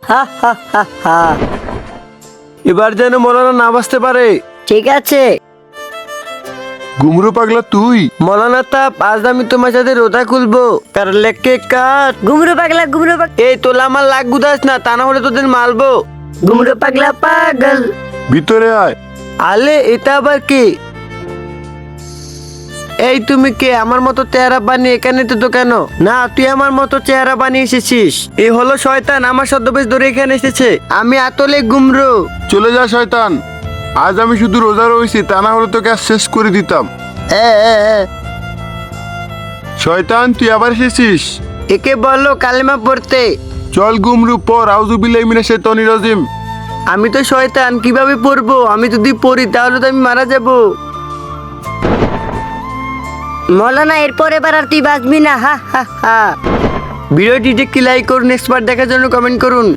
হা হা হা হা। এবার যেন মৌলানা না বাঁচতে পারে। ঠিক আছে গুমরু পাগলা তুই? মৌলানা তাপ, আজ আমি তোমার সাথে রোজা খুলবো। কার লেখকে কাট। ঘুমরু পাগলা এই তোলা আমার লাগ গুদাস না, তা না হলে তোদের মারবো। ঘুমরু পাগলা পাগল। ভিতরে আয়। আলে এটা আবার কি? এই তুমি কে? আমার মতো চেহারা বানিয়ে এখানে তো কেন? না, তুই আমার মতো চেহারা বানিয়ে এসেছিস। এই হলো শয়তান, আমার ছদ্মবেশ ধরে এখানে এসেছে। আমি আতলে গুমরু। চলে যা শয়তান। আজ আমি শুধু রোজা রয়েছি, তা না হলে তোকে আজ শেষ করে দিতাম। শয়তান তুই আবার এসেছিস? একে বলো কালেমা পড়তে। চল গুমরু পর আউযুবিল্লাহি মিনাশ শাইতানির রাজিম। আমি তো শয়তান, কিভাবে পড়বো? আমি যদি পড়ি তাহলে তো আমি মারা যাব। মৌলানা এরপর এবার আর তুই বাঁচবি না, হা হা হা। ভিডিওটি কি লাইক করুন, নেক্সট পার্ট দেখার জন্য কমেন্ট করুন।